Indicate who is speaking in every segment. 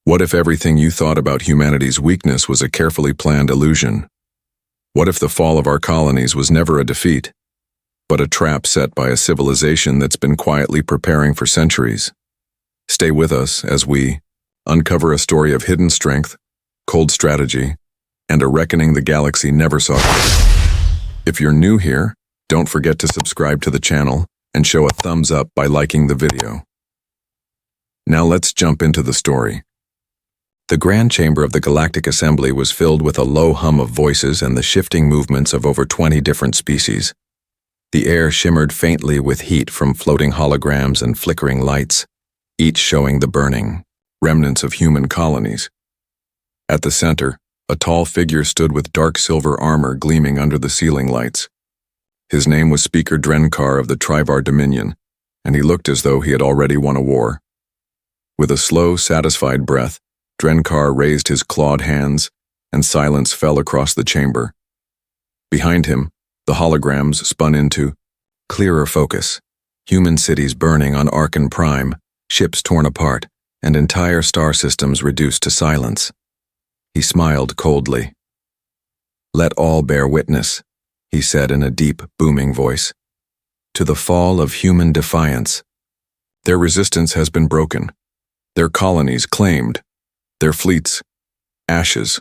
Speaker 1: What if everything you thought about humanity's weakness was a carefully planned illusion? What if the fall of our colonies was never a defeat, but a trap set by a civilization that's been quietly preparing for centuries? Stay with us as we uncover a story of hidden strength, cold strategy, and a reckoning the galaxy never saw coming. If you're new here, don't forget to subscribe to the channel and show a thumbs up by liking the video. Now let's jump into the story. The grand chamber of the Galactic Assembly was filled with a low hum of voices and the shifting movements of over 20 different species. The air shimmered faintly with heat from floating holograms and flickering lights, each showing the burning remnants of human colonies. At the center, a tall figure stood with dark silver armor gleaming under the ceiling lights. His name was Speaker Drenkar of the Trivar Dominion, and he looked as though he had already won a war. With a slow, satisfied breath, Drenkar raised his clawed hands, and silence fell across the chamber. Behind him, the holograms spun into clearer focus, human cities burning on Arkan Prime, ships torn apart, and entire star systems reduced to silence. He smiled coldly. "Let all bear witness," he said in a deep, booming voice, "to the fall of human defiance. Their resistance has been broken, their colonies claimed, their fleets ashes."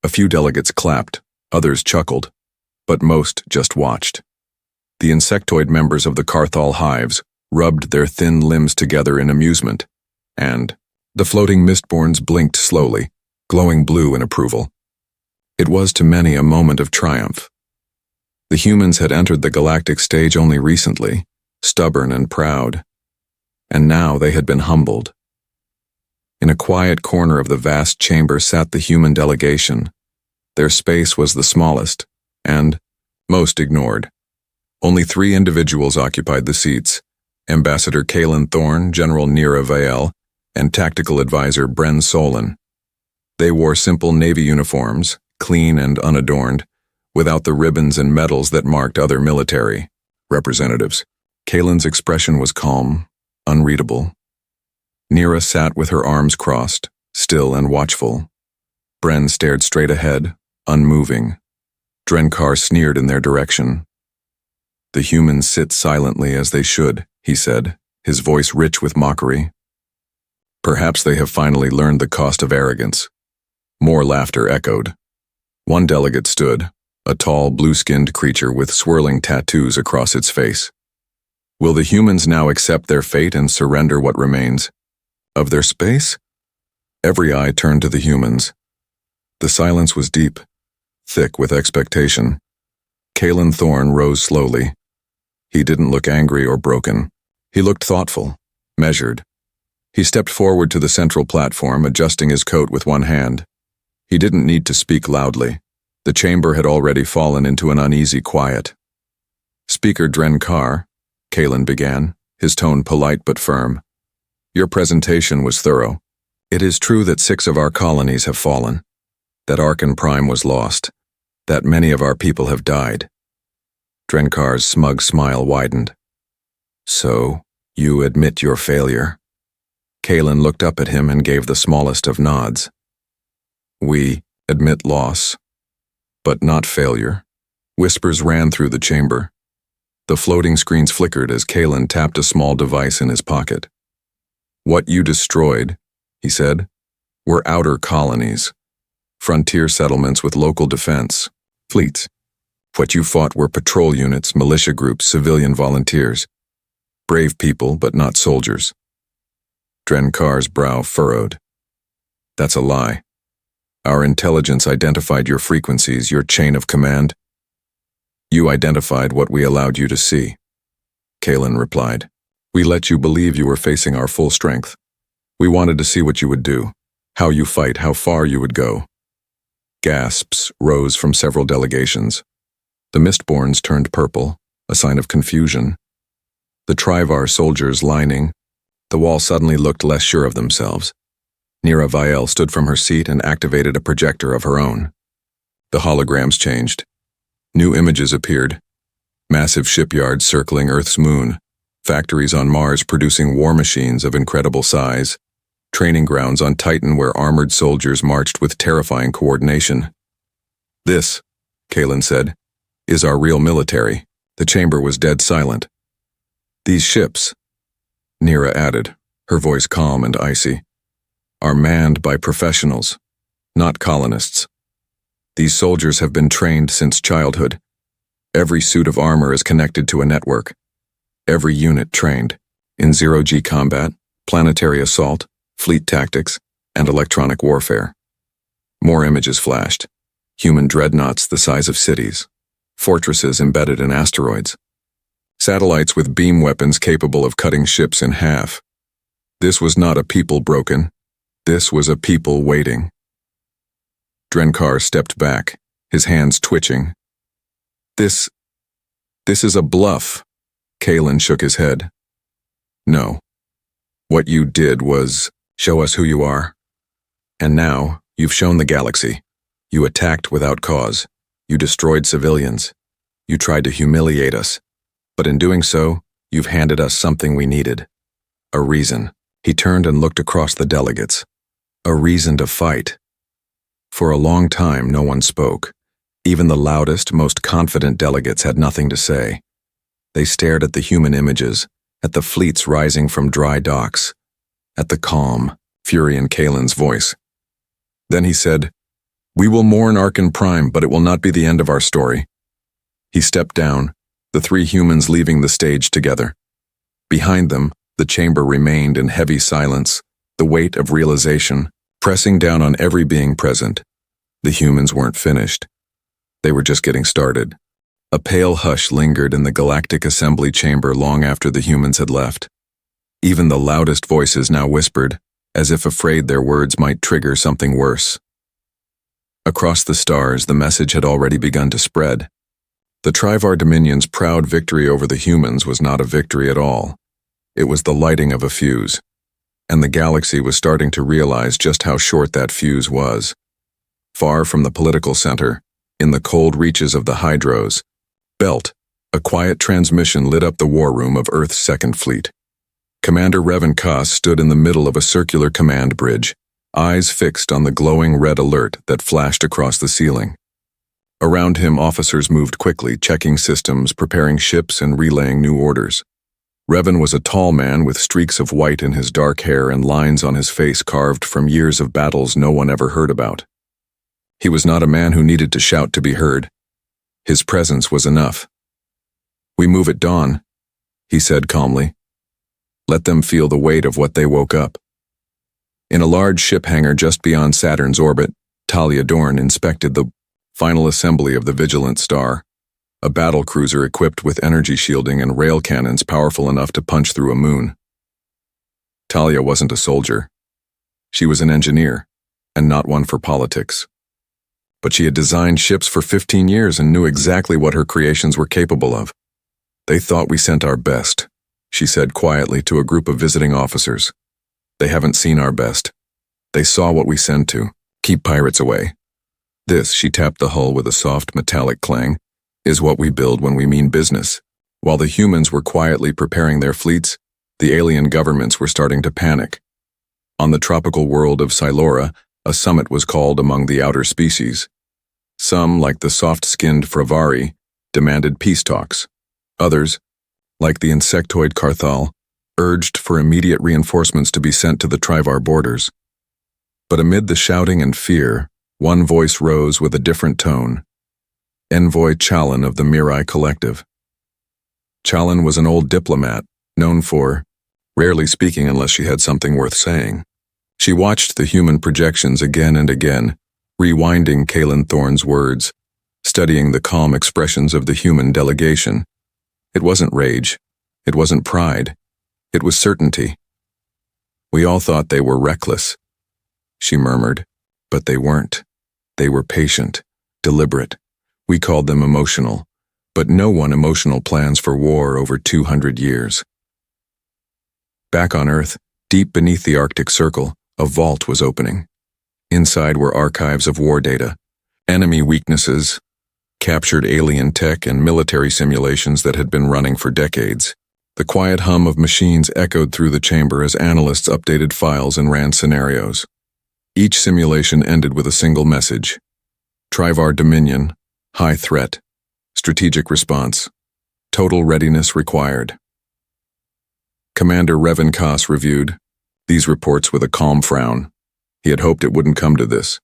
Speaker 1: A few delegates clapped, others chuckled, but most just watched. The insectoid members of the Carthal hives rubbed their thin limbs together in amusement, and the floating mistborns blinked slowly, glowing blue in approval. It was to many a moment of triumph. The humans had entered the galactic stage only recently, stubborn and proud, and now they had been humbled. In a quiet corner of the vast chamber sat the human delegation. Their space was the smallest, and most ignored. Only 3 individuals occupied the seats: Ambassador Kalen Thorne, General Nira Vael, and Tactical Advisor Bren Solon. They wore simple Navy uniforms, clean and unadorned, without the ribbons and medals that marked other military representatives. Kalen's expression was calm, unreadable. Nira sat with her arms crossed, still and watchful. Bren stared straight ahead, unmoving. Drenkar sneered in their direction. "The humans sit silently as they should," he said, his voice rich with mockery. "Perhaps they have finally learned the cost of arrogance." More laughter echoed. One delegate stood, a tall, blue-skinned creature with swirling tattoos across its face. "Will the humans now accept their fate and surrender what remains of their space?" Every eye turned to the humans. The silence was deep, thick with expectation. Kalen Thorne rose slowly. He didn't look angry or broken. He looked thoughtful, measured. He stepped forward to the central platform, adjusting his coat with one hand. He didn't need to speak loudly. The chamber had already fallen into an uneasy quiet. "Speaker Drenkar," Kalen began, his tone polite but firm, "your presentation was thorough. It is true that 6 of our colonies have fallen, that Arkan Prime was lost, that many of our people have died." Drenkar's smug smile widened. "So, you admit your failure?" Kalen looked up at him and gave the smallest of nods. "We admit loss, but not failure." Whispers ran through the chamber. The floating screens flickered as Kalen tapped a small device in his pocket. "What you destroyed," he said, "were outer colonies, frontier settlements with local defense, fleets. What you fought were patrol units, militia groups, civilian volunteers. Brave people, but not soldiers." Drenkar's brow furrowed. "That's a lie. Our intelligence identified your frequencies, your chain of command. You identified what we allowed you to see." Kalen replied. "We let you believe you were facing our full strength. We wanted to see what you would do, how you fight, how far you would go." Gasps rose from several delegations. The Mistborns turned purple, a sign of confusion. The Trivar soldiers lining the wall suddenly looked less sure of themselves. Nira Vael stood from her seat and activated a projector of her own. The holograms changed. New images appeared. Massive shipyards circling Earth's moon, factories on Mars producing war machines of incredible size, training grounds on Titan where armored soldiers marched with terrifying coordination. "This," Kalen said, "is our real military." The chamber was dead silent. "These ships," Nira added, her voice calm and icy, "are manned by professionals, not colonists. These soldiers have been trained since childhood. Every suit of armor is connected to a network. Every unit trained in zero-G combat, planetary assault, fleet tactics, and electronic warfare." More images flashed. Human dreadnoughts the size of cities, fortresses embedded in asteroids, satellites with beam weapons capable of cutting ships in half. This was not a people broken. This was a people waiting. Drenkar stepped back, his hands twitching. This is a bluff." Kalen shook his head. "No. What you did was show us who you are. And now, you've shown the galaxy. You attacked without cause. You destroyed civilians. You tried to humiliate us. But in doing so, you've handed us something we needed. A reason." He turned and looked across the delegates. "A reason to fight." For a long time, no one spoke. Even the loudest, most confident delegates had nothing to say. They stared at the human images, at the fleets rising from dry docks, at the calm, fury in Kalen's voice. Then he said, "We will mourn Arkan Prime, but it will not be the end of our story." He stepped down, the three humans leaving the stage together. Behind them, the chamber remained in heavy silence, the weight of realization pressing down on every being present. The humans weren't finished. They were just getting started. A pale hush lingered in the galactic assembly chamber long after the humans had left. Even the loudest voices now whispered, as if afraid their words might trigger something worse. Across the stars, the message had already begun to spread. The Trivar Dominion's proud victory over the humans was not a victory at all. It was the lighting of a fuse. And the galaxy was starting to realize just how short that fuse was. Far from the political center, in the cold reaches of the Hydros, Belt, a quiet transmission lit up the war room of Earth's Second Fleet. Commander Revan Koss stood in the middle of a circular command bridge, eyes fixed on the glowing red alert that flashed across the ceiling. Around him, officers moved quickly, checking systems, preparing ships, and relaying new orders. Revan was a tall man with streaks of white in his dark hair and lines on his face carved from years of battles no one ever heard about. He was not a man who needed to shout to be heard. His presence was enough. "We move at dawn," he said calmly. "Let them feel the weight of what they woke up." In a large ship hangar just beyond Saturn's orbit, Talia Dorn inspected the final assembly of the Vigilant Star, a battle cruiser equipped with energy shielding and rail cannons powerful enough to punch through a moon. Talia wasn't a soldier. She was an engineer, and not one for politics. But she had designed ships for 15 years and knew exactly what her creations were capable of. "They thought we sent our best," she said quietly to a group of visiting officers. "They haven't seen our best. They saw what we send to. Keep pirates away. This," she tapped the hull with a soft metallic clang, "is what we build when we mean business." While the humans were quietly preparing their fleets, the alien governments were starting to panic. On the tropical world of Silora, a summit was called among the outer species. Some, like the soft-skinned Fravari, demanded peace talks. Others, like the insectoid Carthal, urged for immediate reinforcements to be sent to the Trivar borders. But amid the shouting and fear, one voice rose with a different tone. Envoy Challen of the Mirai Collective. Challen was an old diplomat, known for rarely speaking unless she had something worth saying. She watched the human projections again and again, rewinding Kalen Thorne's words, studying the calm expressions of the human delegation. It wasn't rage. It wasn't pride. It was certainty. "We all thought they were reckless," she murmured, "but they weren't. They were patient, deliberate. We called them emotional, but no one emotional plans for war over 200 years. Back on Earth, deep beneath the Arctic Circle, a vault was opening. Inside were archives of war data, enemy weaknesses, captured alien tech and military simulations that had been running for decades. The quiet hum of machines echoed through the chamber as analysts updated files and ran scenarios. Each simulation ended with a single message. Trivar Dominion, high threat, strategic response, total readiness required. Commander Revan Koss reviewed these reports with a calm frown. He had hoped it wouldn't come to this.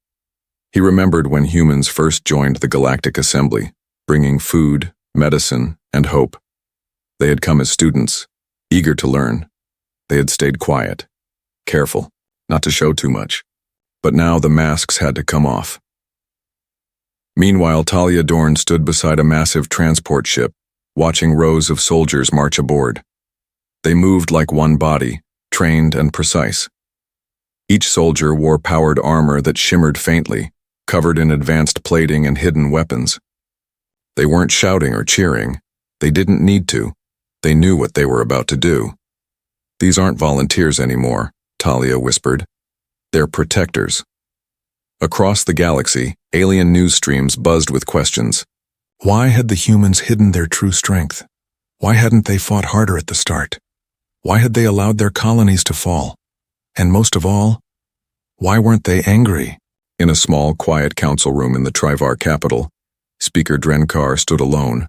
Speaker 1: He remembered when humans first joined the Galactic Assembly, bringing food, medicine, and hope. They had come as students, eager to learn. They had stayed quiet, careful, not to show too much. But now the masks had to come off. Meanwhile, Talia Dorn stood beside a massive transport ship, watching rows of soldiers march aboard. They moved like one body, trained and precise. Each soldier wore powered armor that shimmered faintly, covered in advanced plating and hidden weapons. They weren't shouting or cheering. They didn't need to. They knew what they were about to do. These aren't volunteers anymore, Talia whispered. They're protectors. Across the galaxy, alien news streams buzzed with questions. Why had the humans hidden their true strength? Why hadn't they fought harder at the start? Why had they allowed their colonies to fall? And most of all, why weren't they angry? In a small, quiet council room in the Trivar capital, Speaker Drenkar stood alone.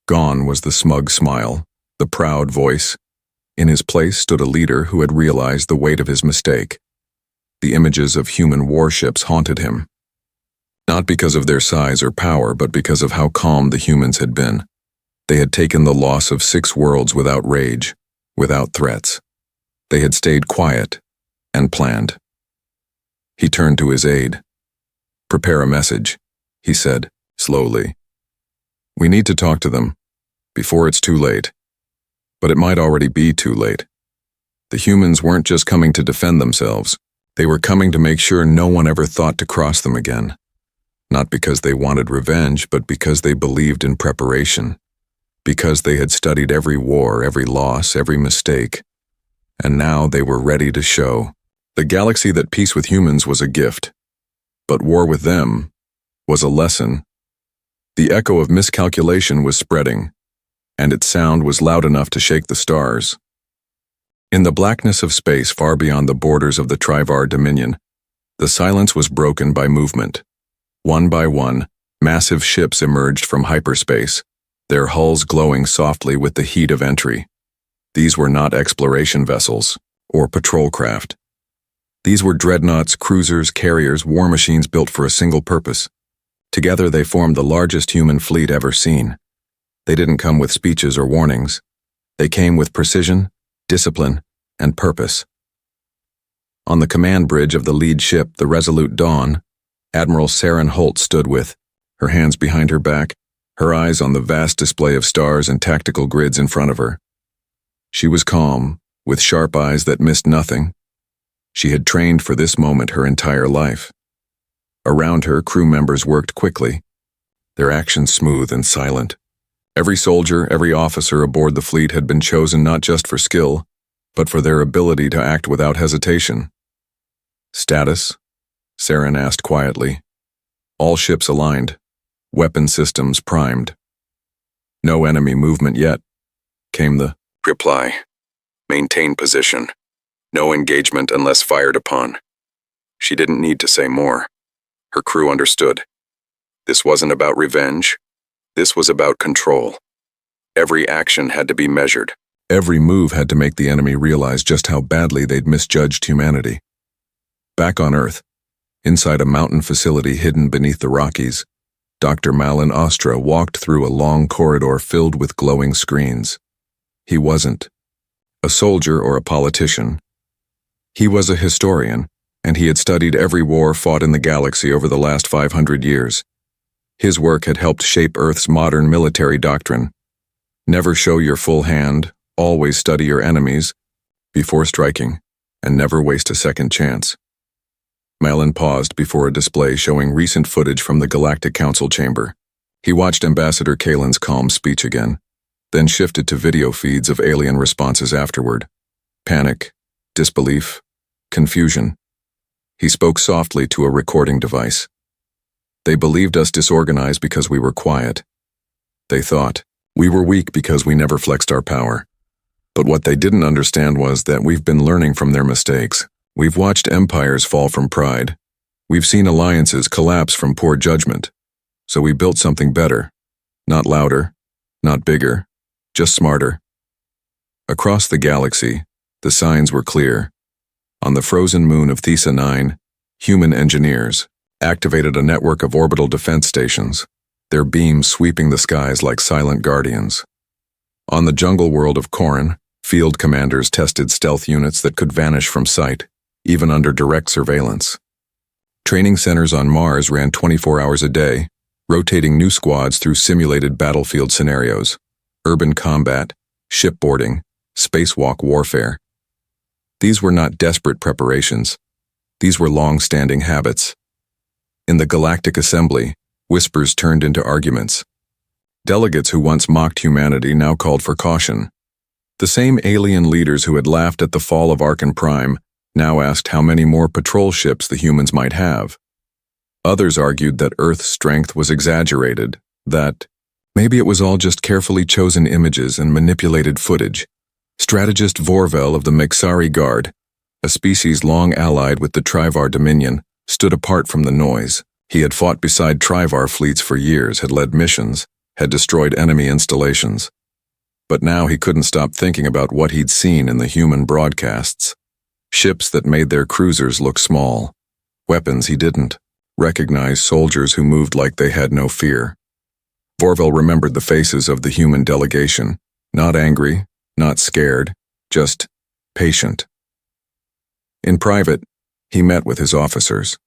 Speaker 1: Gone was the smug smile, the proud voice. In his place stood a leader who had realized the weight of his mistake. The images of human warships haunted him. Not because of their size or power, but because of how calm the humans had been. They had taken the loss of 6 worlds without rage, without threats. They had stayed quiet and planned. He turned to his aide. "Prepare a message," he said, slowly. "We need to talk to them, before it's too late. But it might already be too late. The humans weren't just coming to defend themselves. They were coming to make sure no one ever thought to cross them again. Not because they wanted revenge, but because they believed in preparation. Because they had studied every war, every loss, every mistake. And now they were ready to show the galaxy that peace with humans was a gift. But war with them was a lesson. The echo of miscalculation was spreading, and its sound was loud enough to shake the stars. In the blackness of space far beyond the borders of the Trivar Dominion, the silence was broken by movement. One by one, massive ships emerged from hyperspace, their hulls glowing softly with the heat of entry. These were not exploration vessels or patrol craft. These were dreadnoughts, cruisers, carriers, war machines built for a single purpose. Together they formed the largest human fleet ever seen. They didn't come with speeches or warnings. They came with precision, discipline, and purpose. On the command bridge of the lead ship, the Resolute Dawn, Admiral Saren Holt stood with, her hands behind her back, her eyes on the vast display of stars and tactical grids in front of her. She was calm, with sharp eyes that missed nothing. She had trained for this moment her entire life. Around her, crew members worked quickly, their actions smooth and silent. Every soldier, every officer aboard the fleet had been chosen not just for skill, but for their ability to act without hesitation. "Status?" Saren asked quietly. "All ships aligned, weapon systems primed." "No enemy movement yet," came the reply. "Maintain position. No engagement unless fired upon." She didn't need to say more. Her crew understood. This wasn't about revenge. This was about control. Every action had to be measured. Every move had to make the enemy realize just how badly they'd misjudged humanity. Back on Earth, inside a mountain facility hidden beneath the Rockies, Dr. Malin Ostra walked through a long corridor filled with glowing screens. He wasn't a soldier or a politician. He was a historian, and he had studied every war fought in the galaxy over the last 500 years. His work had helped shape Earth's modern military doctrine. Never show your full hand, always study your enemies before striking, and never waste a second chance. Malin paused before a display showing recent footage from the Galactic Council chamber. He watched Ambassador Kalen's calm speech again, then shifted to video feeds of alien responses afterward. Panic, disbelief, confusion. He spoke softly to a recording device. "They believed us disorganized because we were quiet. They thought we were weak because we never flexed our power. But what they didn't understand was that we've been learning from their mistakes. We've watched empires fall from pride. We've seen alliances collapse from poor judgment. So we built something better. Not louder, not bigger, just smarter. Across the galaxy, the signs were clear. On the frozen moon of Thesa 9, human engineers activated a network of orbital defense stations, their beams sweeping the skies like silent guardians. On the jungle world of Corin, field commanders tested stealth units that could vanish from sight, even under direct surveillance. Training centers on Mars ran 24 hours a day, rotating new squads through simulated battlefield scenarios, urban combat, shipboarding, spacewalk warfare. These were not desperate preparations. These were long-standing habits. In the Galactic Assembly, whispers turned into arguments. Delegates who once mocked humanity now called for caution. The same alien leaders who had laughed at the fall of Archon Prime now asked how many more patrol ships the humans might have. Others argued that Earth's strength was exaggerated, that maybe it was all just carefully chosen images and manipulated footage. Strategist Vorvel of the Mexari Guard, a species long allied with the Trivar Dominion, stood apart from the noise. He had fought beside Trivar fleets for years, had led missions, had destroyed enemy installations. But now he couldn't stop thinking about what he'd seen in the human broadcasts. Ships that made their cruisers look small. Weapons he didn't. Recognize soldiers who moved like they had no fear. Vorvel remembered the faces of the human delegation, not angry, not scared, just patient. In private, he met with his officers.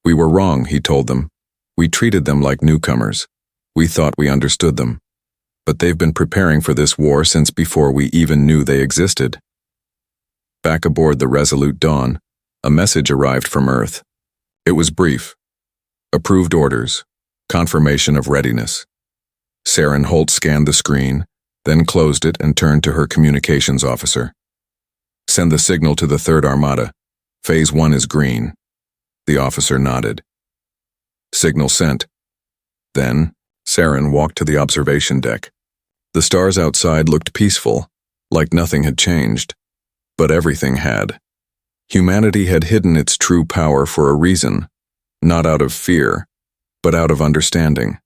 Speaker 1: We were wrong, he told them. We treated them like newcomers. We thought we understood them. But they've been preparing for this war since before we even knew they existed. Back aboard the Resolute Dawn, a message arrived from Earth. It was brief. Approved orders. Confirmation of readiness. Saren Holt scanned the screen, then closed it and turned to her communications officer. Send the signal to the 3rd Armada. Phase 1 is green. The officer nodded. Signal sent. Then, Saren walked to the observation deck. The stars outside looked peaceful, like nothing had changed. But everything had. Humanity had hidden its true power for a reason, not out of fear, but out of understanding.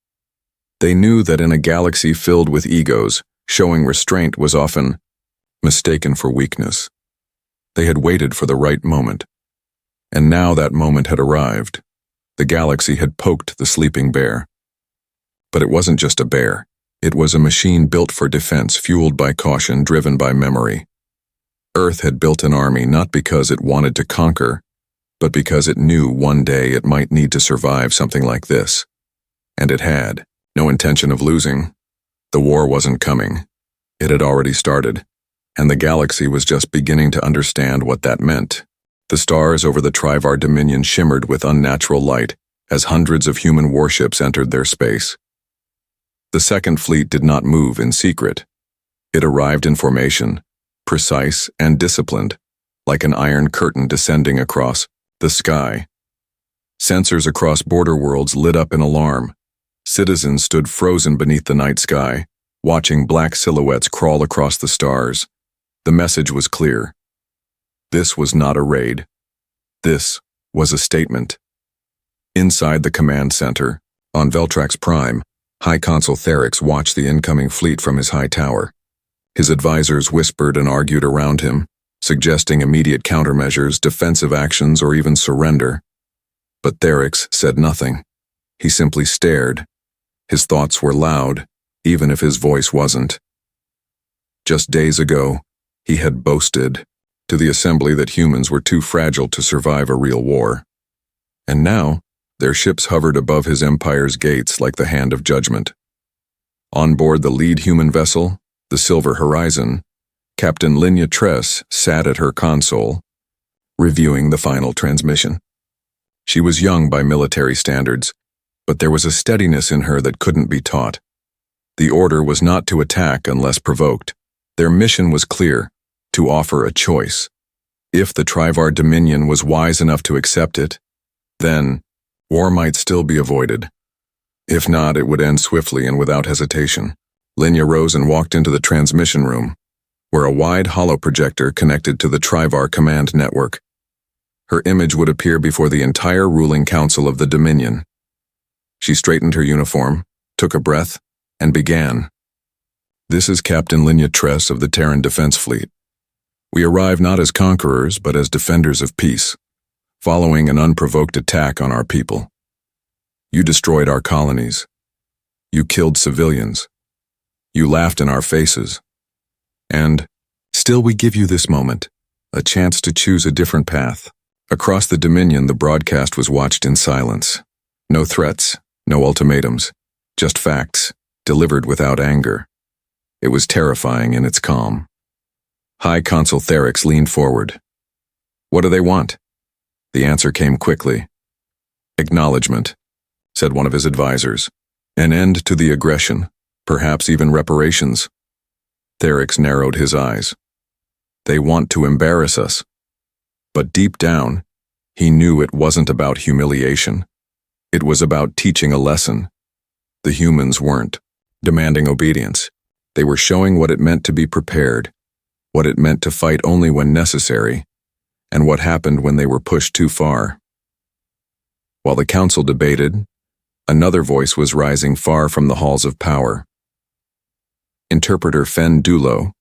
Speaker 1: They knew that in a galaxy filled with egos, showing restraint was often mistaken for weakness. They had waited for the right moment. And now that moment had arrived. The galaxy had poked the sleeping bear. But it wasn't just a bear. It was a machine built for defense, fueled by caution, driven by memory. Earth had built an army not because it wanted to conquer, but because it knew one day it might need to survive something like this. And it had. No intention of losing. The war wasn't coming. It had already started, and the galaxy was just beginning to understand what that meant. The stars over the Trivar Dominion shimmered with unnatural light as hundreds of human warships entered their space. The Second Fleet did not move in secret. It arrived in formation, precise and disciplined, like an iron curtain descending across the sky. Sensors across border worlds lit up in alarm. Citizens stood frozen beneath the night sky, watching black silhouettes crawl across the stars. The message was clear. This was not a raid. This was a statement. Inside the command center, on Veltrax Prime, High Consul Therix watched the incoming fleet from his high tower. His advisors whispered and argued around him, suggesting immediate countermeasures, defensive actions, or even surrender. But Therix said nothing. He simply stared. His thoughts were loud, even if his voice wasn't. Just days ago, he had boasted to the assembly that humans were too fragile to survive a real war. And now, their ships hovered above his empire's gates like the hand of judgment. On board the lead human vessel, the Silver Horizon, Captain Linya Tress sat at her console, reviewing the final transmission. She was young by military standards, but there was a steadiness in her that couldn't be taught. The order was not to attack unless provoked. Their mission was clear, to offer a choice. If the Trivar Dominion was wise enough to accept it, then war might still be avoided. If not, it would end swiftly and without hesitation. Linya rose and walked into the transmission room. where a wide holoprojector connected to the Trivar command network. Her image would appear before the entire ruling council of the Dominion. She straightened her uniform, took a breath, and began. This is Captain Linya Tress of the Terran Defense Fleet. We arrive not as conquerors, but as defenders of peace, following an unprovoked attack on our people. You destroyed our colonies. You killed civilians. You laughed in our faces. And still we give you this moment, a chance to choose a different path. Across the Dominion, the broadcast was watched in silence. No threats, no ultimatums, just facts, delivered without anger. It was terrifying in its calm. High Consul Therix leaned forward. What do they want? The answer came quickly. Acknowledgement, said one of his advisors. An end to the aggression, perhaps even reparations. Therix narrowed his eyes. They want to embarrass us. But deep down, he knew it wasn't about humiliation. It was about teaching a lesson. The humans weren't demanding obedience. They were showing what it meant to be prepared, what it meant to fight only when necessary, and what happened when they were pushed too far. While the council debated, another voice was rising far from the halls of power. Interpreter Fen Dulo,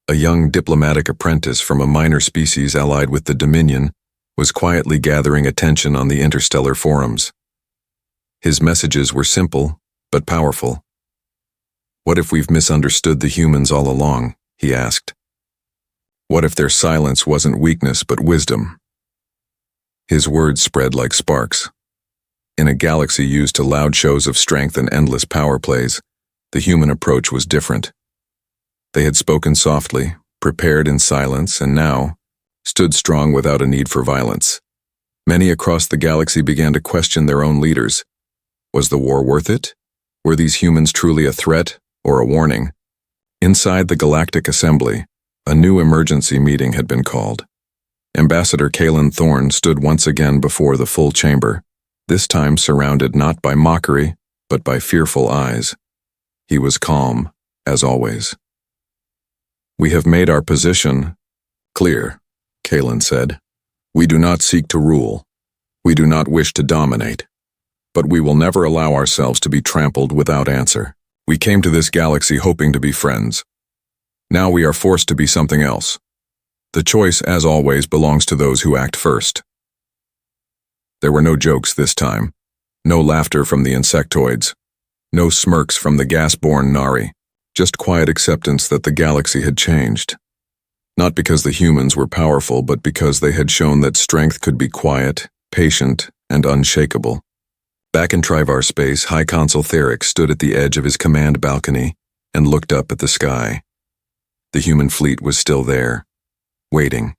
Speaker 1: a young diplomatic apprentice from a minor species allied with the Dominion, was quietly gathering attention on the interstellar forums. His messages were simple, but powerful. What if we've misunderstood the humans all along? He asked. What if their silence wasn't weakness but wisdom? His words spread like sparks. In a galaxy used to loud shows of strength and endless power plays, the human approach was different. They had spoken softly, prepared in silence, and now stood strong without a need for violence. Many across the galaxy began to question their own leaders. Was the war worth it? Were these humans truly a threat or a warning? Inside the Galactic Assembly, a new emergency meeting had been called. Ambassador Kalen Thorne stood once again before the full chamber, this time surrounded not by mockery, but by fearful eyes. He was calm, as always. We have made our position clear, Kalen said. We do not seek to rule. We do not wish to dominate. But we will never allow ourselves to be trampled without answer. We came to this galaxy hoping to be friends. Now we are forced to be something else. The choice, as always, belongs to those who act first. There were no jokes this time, no laughter from the insectoids, no smirks from the gas-born Nari, just quiet acceptance that the galaxy had changed. Not because the humans were powerful, but because they had shown that strength could be quiet, patient, and unshakable. Back in Trivar space, High Consul Therix stood at the edge of his command balcony and looked up at the sky. The human fleet was still there, waiting.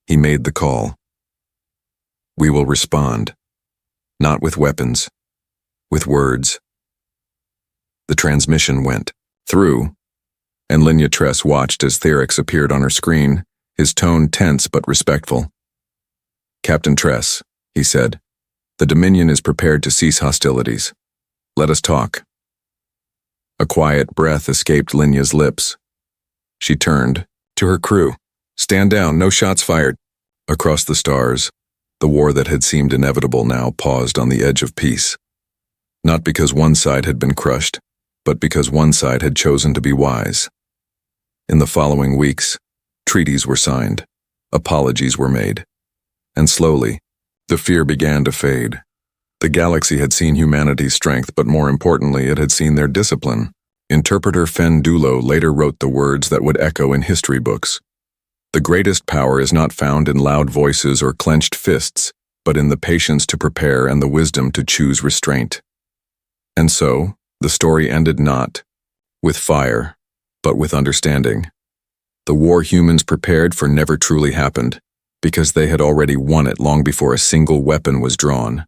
Speaker 1: He made the call. We will respond, not with weapons, with words. The transmission went through, and Linya Tress watched as Therix appeared on her screen, his tone tense but respectful. Captain Tress, he said, the Dominion is prepared to cease hostilities. Let us talk. A quiet breath escaped Linya's lips. She turned to her crew. Stand down, no shots fired. Across the stars, the war that had seemed inevitable now paused on the edge of peace. Not because one side had been crushed, but because one side had chosen to be wise. In the following weeks, treaties were signed, apologies were made, and slowly, the fear began to fade. The galaxy had seen humanity's strength, but more importantly, it had seen their discipline. Interpreter Fen Dulo later wrote the words that would echo in history books. The greatest power is not found in loud voices or clenched fists, but in the patience to prepare and the wisdom to choose restraint. And so, the story ended not with fire, but with understanding. The war humans prepared for never truly happened, because they had already won it long before a single weapon was drawn.